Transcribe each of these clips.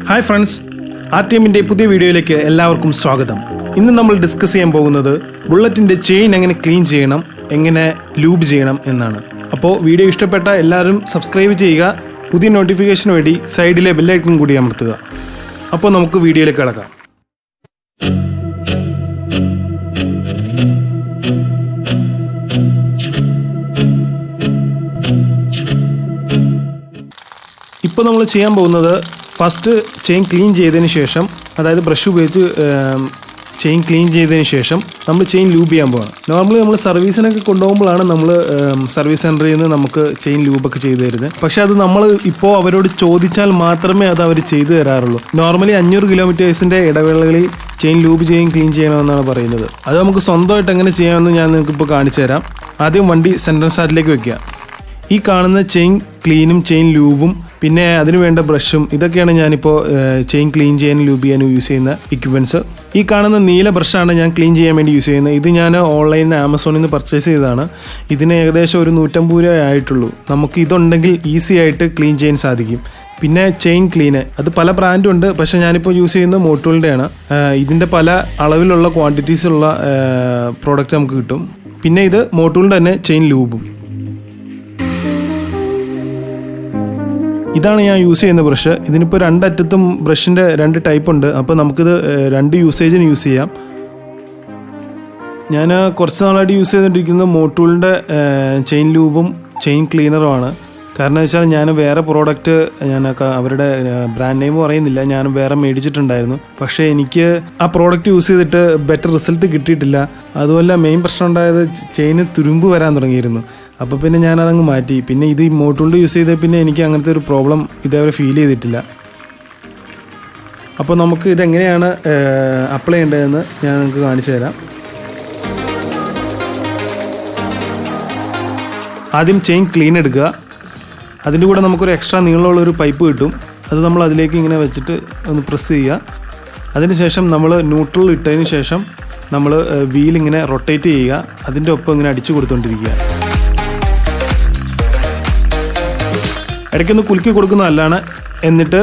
Hi friends, RTMന്റെ പുതിയ വീഡിയോയിലേക്ക് എല്ലാവർക്കും സ്വാഗതം. ഇന്ന് നമ്മൾ ഡിസ്കസ് ചെയ്യാൻ പോകുന്നത് ബുള്ളറ്റിൻ്റെ ചെയിൻ എങ്ങനെ ക്ലീൻ ചെയ്യണം, എങ്ങനെ ലൂബ് ചെയ്യണം എന്നാണ്. അപ്പോൾ വീഡിയോ ഇഷ്ടപ്പെട്ട എല്ലാവരും സബ്സ്ക്രൈബ് ചെയ്യുക. പുതിയ നോട്ടിഫിക്കേഷന് വേണ്ടി സൈഡിലെ ബെല്ലൈക്കൺ കൂടി അമർത്തുക. അപ്പോൾ നമുക്ക് വീഡിയോയിലേക്ക് കടക്കാം. ഇപ്പോൾ നമ്മൾ ചെയ്യാൻ പോകുന്നത് ഫസ്റ്റ് ചെയിൻ ക്ലീൻ ചെയ്തതിന് ശേഷം, അതായത് ബ്രഷ് ഉപയോഗിച്ച് ചെയിൻ ക്ലീൻ ചെയ്തതിന് ശേഷം നമ്മൾ ചെയിൻ ലൂബ് ചെയ്യാൻ പോകണം. നോർമലി നമ്മൾ സർവീസിനൊക്കെ കൊണ്ടുപോകുമ്പോഴാണ് നമ്മൾ സർവീസ് സെൻറ്ററിൽ നിന്ന് നമുക്ക് ചെയിൻ ലൂബൊക്കെ ചെയ്തു തരുന്നത്. പക്ഷേ അത് നമ്മൾ ഇപ്പോൾ അവരോട് ചോദിച്ചാൽ മാത്രമേ അത് അവർ ചെയ്തു തരാറുള്ളൂ. നോർമലി 500 കിലോമീറ്റേഴ്സിൻ്റെ ഇടവേളകളിൽ ചെയിൻ ലൂബ് ക്ലീൻ ചെയ്യണമെന്നാണ് പറയുന്നത്. അത് നമുക്ക് സ്വന്തമായിട്ട് എങ്ങനെ ചെയ്യാമെന്ന് ഞാൻ നിങ്ങൾക്കിപ്പോൾ കാണിച്ചു തരാം. ആദ്യം വണ്ടി സെൻട്രൽ സ്റ്റാർട്ടിലേക്ക് വെക്കുക. ഈ കാണുന്ന ചെയിൻ ക്ലീനും ചെയിൻ ലൂബും പിന്നെ അതിന് വേണ്ട ബ്രഷും ഇതൊക്കെയാണ് ഞാനിപ്പോൾ ചെയിൻ ക്ലീൻ ചെയ്യാനും ലൂബ് ചെയ്യാനും യൂസ് ചെയ്യുന്ന എക്യുപ്മെൻറ്റ്സ്. ഈ കാണുന്ന നീല ബ്രഷാണ് ഞാൻ ക്ലീൻ ചെയ്യാൻ വേണ്ടി യൂസ് ചെയ്യുന്നത്. ഇത് ഞാൻ ഓൺലൈനിൽ നിന്ന് ആമസോണിൽ നിന്ന് പർച്ചേസ് ചെയ്തതാണ്. ഇതിന് ഏകദേശം ഒരു 150 രൂപ ആയിട്ടുള്ളൂ. നമുക്ക് ഇതുണ്ടെങ്കിൽ ഈസി ആയിട്ട് ക്ലീൻ ചെയ്യാൻ സാധിക്കും. പിന്നെ ചെയിൻ ക്ലീന്, അത് പല ബ്രാൻഡും ഉണ്ട്. പക്ഷേ ഞാനിപ്പോൾ യൂസ് ചെയ്യുന്നത് മോട്ടോളിൻ്റെയാണ്. ഇതിൻ്റെ പല അളവിലുള്ള ക്വാണ്ടിറ്റീസുള്ള പ്രോഡക്റ്റ് നമുക്ക് കിട്ടും. പിന്നെ ഇത് മോട്ടോളിൻ്റെ തന്നെ ചെയിൻ ലൂബും. ഇതാണ് ഞാൻ യൂസ് ചെയ്യുന്ന ബ്രഷ്. ഇതിനിപ്പോൾ രണ്ടറ്റത്തും ബ്രഷിൻ്റെ 2 ടൈപ്പ് ഉണ്ട്. അപ്പോൾ നമുക്കിത് 2 യൂസേജിന് യൂസ് ചെയ്യാം. ഞാൻ കുറച്ച് നാളായിട്ട് യൂസ് ചെയ്തുകൊണ്ടിരിക്കുന്നത് മോട്ടൂളിൻ്റെ ചെയിൻ ലൂബും ചെയിൻ ക്ലീനറുമാണ്. കാരണം വെച്ചാൽ ഞാൻ വേറെ പ്രോഡക്റ്റ്, അവരുടെ ബ്രാൻഡ് നെയിം പറയുന്നില്ല, ഞാൻ വേറെ മേടിച്ചിട്ടുണ്ടായിരുന്നു. പക്ഷേ എനിക്ക് ആ പ്രോഡക്റ്റ് യൂസ് ചെയ്തിട്ട് ബെറ്റർ റിസൾട്ട് കിട്ടിയിട്ടില്ല. അതുപോലെ മെയിൻ പ്രശ്നം ഉണ്ടായത് ചെയിന് തുരുമ്പ് വരാൻ തുടങ്ങിയിരുന്നു. അപ്പോൾ പിന്നെ ഞാനതങ്ങ് മാറ്റി. പിന്നെ ഇത് മോട്ടൂളിൻ്റെ യൂസ് ചെയ്ത പിന്നെ എനിക്ക് അങ്ങനത്തെ ഒരു പ്രോബ്ലം ഇതേവരെ ഫീൽ ചെയ്തിട്ടില്ല. അപ്പോൾ നമുക്ക് ഇതെങ്ങനെയാണ് അപ്ലൈ ചെയ്യേണ്ടതെന്ന് ഞാൻ നിങ്ങൾക്ക് കാണിച്ചു തരാം. ആദ്യം ചെയിൻ ക്ലീൻ എടുക്കുക. അതിൻ്റെ കൂടെ നമുക്കൊരു എക്സ്ട്രാ നീളമുള്ളൊരു പൈപ്പ് കിട്ടും. അത് നമ്മൾ അതിലേക്ക് ഇങ്ങനെ വെച്ചിട്ട് ഒന്ന് പ്രസ് ചെയ്യുക. അതിനുശേഷം നമ്മൾ ന്യൂട്രൽ ഇട്ടതിന് ശേഷം നമ്മൾ വീലിങ്ങനെ റൊട്ടേറ്റ് ചെയ്യുക. അതിൻ്റെ ഒപ്പം ഇങ്ങനെ അടിച്ചു കൊടുത്തുകൊണ്ടിരിക്കുക. ഇടയ്ക്കൊന്ന് കുലുക്കി കൊടുക്കുന്നതല്ലാണ്. എന്നിട്ട്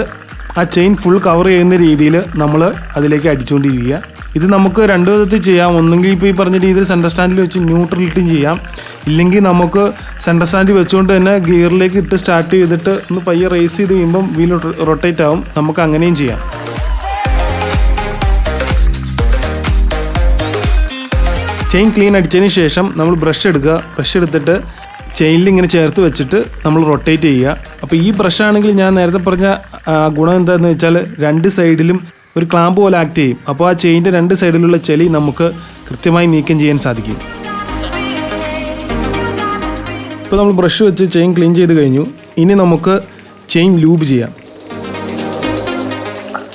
ആ ചെയിൻ ഫുൾ കവർ ചെയ്യുന്ന രീതിയിൽ നമ്മൾ അതിലേക്ക് അടിച്ചുകൊണ്ടിരിക്കുക. ഇത് നമുക്ക് 2 വിധത്തിൽ ചെയ്യാം. ഒന്നെങ്കിൽ ഇപ്പോൾ ഈ പറഞ്ഞ രീതിയിൽ സെൻറ്റർ സ്റ്റാൻഡിൽ വെച്ച് ന്യൂട്രൽ ഇട്ടും ചെയ്യാം. ഇല്ലെങ്കിൽ നമുക്ക് സെൻറ്റർ സ്റ്റാൻഡിൽ വെച്ചുകൊണ്ട് തന്നെ ഗിയറിലേക്ക് ഇട്ട് സ്റ്റാർട്ട് ചെയ്തിട്ട് ഒന്ന് പയ്യെ റേസ് ചെയ്ത് കഴിയുമ്പം വീൽ റൊട്ടേറ്റ് ആവും. നമുക്ക് അങ്ങനെയും ചെയ്യാം. ചെയിൻ ക്ലീൻ അടിച്ചതിന് ശേഷം നമ്മൾ ബ്രഷ് എടുക്കുക. ബ്രഷ് എടുത്തിട്ട് ചെയിനിൽ ഇങ്ങനെ ചേർത്ത് വെച്ചിട്ട് നമ്മൾ റൊട്ടേറ്റ് ചെയ്യുക. അപ്പോൾ ഈ ബ്രഷാണെങ്കിൽ ഞാൻ നേരത്തെ പറഞ്ഞ ഗുണം എന്താണെന്ന് വെച്ചാൽ 2 സൈഡിലും ഒരു ക്ലാമ്പ് പോലെ ആക്ട് ചെയ്യും. അപ്പോൾ ആ ചെയിൻ്റെ 2 സൈഡിലുള്ള ചെളി നമുക്ക് കൃത്യമായി നീക്കം ചെയ്യാൻ സാധിക്കും. ഇപ്പോൾ നമ്മൾ ബ്രഷ് വെച്ച് ചെയിൻ ക്ലീൻ ചെയ്ത് കഴിഞ്ഞു. ഇനി നമുക്ക് ചെയിൻ ലൂബ് ചെയ്യാം.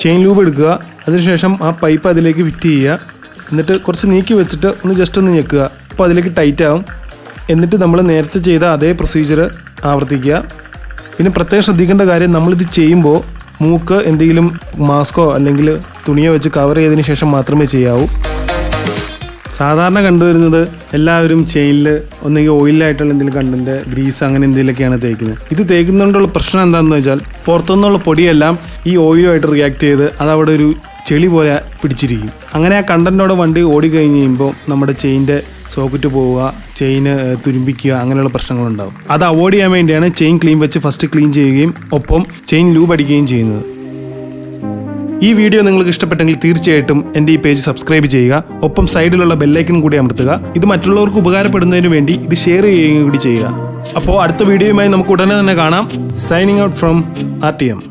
ചെയിൻ ലൂബ് എടുക്കുക. അതിനുശേഷം ആ പൈപ്പ് അതിലേക്ക് ഫിറ്റ് ചെയ്യുക. എന്നിട്ട് കുറച്ച് നീക്കി വെച്ചിട്ട് ജസ്റ്റ് ഒന്ന് ഞെക്കുക. അപ്പോൾ അതിലേക്ക് ടൈറ്റ് ആവും. എന്നിട്ട് നമ്മൾ നേരത്തെ ചെയ്ത അതേ പ്രൊസീജിയർ ആവർത്തിക്കുക. പിന്നെ പ്രത്യേകം ശ്രദ്ധിക്കേണ്ട കാര്യം, നമ്മളിത് ചെയ്യുമ്പോൾ മൂക്ക് എന്തെങ്കിലും മാസ്കോ അല്ലെങ്കിൽ തുണിയോ വെച്ച് കവർ ചെയ്തതിന് ശേഷം മാത്രമേ ചെയ്യാവൂ. സാധാരണ കണ്ടുവരുന്നത് എല്ലാവരും ചെയിനിൽ ഒന്നെങ്കിൽ ഓയിലായിട്ടുള്ള എന്തെങ്കിലും കണ്ടന്റ്, ഗ്രീസ് അങ്ങനെ എന്തെങ്കിലുമൊക്കെയാണ് തേക്കുന്നത്. ഇത് തേക്കുന്നതുകൊണ്ടുള്ള പ്രശ്നം എന്താണെന്ന് വെച്ചാൽ പുറത്തുനിന്നുള്ള പൊടിയെല്ലാം ഈ ഓയിലുമായിട്ട് റിയാക്ട് ചെയ്ത് അതവിടെ ഒരു ചെളി പോലെ പിടിച്ചിരിക്കും. അങ്ങനെ ആ കണ്ടന്റോടെ വണ്ടി ഓടിക്കഴിഞ്ഞ് കഴിയുമ്പോൾ നമ്മുടെ ചെയിൻ്റെ സോക്കറ്റ് പോവുക, ചെയിന് തുരുമ്പിക്കുക, അങ്ങനെയുള്ള പ്രശ്നങ്ങളുണ്ടാകും. അത് അവോയ്ഡ് ചെയ്യാൻ വേണ്ടിയാണ് ചെയിൻ ക്ലീൻ വെച്ച് ഫസ്റ്റ് ക്ലീൻ ചെയ്യുകയും ഒപ്പം ചെയിൻ ലൂബ് അടിക്കുകയും ചെയ്യുന്നത്. ഈ വീഡിയോ നിങ്ങൾക്ക് ഇഷ്ടപ്പെട്ടെങ്കിൽ തീർച്ചയായിട്ടും എൻ്റെ ഈ പേജ് സബ്സ്ക്രൈബ് ചെയ്യുക. ഒപ്പം സൈഡിലുള്ള ബെല്ലൈക്കൺ കൂടി അമർത്തുക. ഇത് മറ്റുള്ളവർക്ക് ഉപകാരപ്പെടുന്നതിന് വേണ്ടി ഇത് ഷെയർ ചെയ്യുകയും കൂടി ചെയ്യുക. അപ്പോൾ അടുത്ത വീഡിയോയുമായി നമുക്ക് ഉടനെ തന്നെ കാണാം. Signing out from RTM.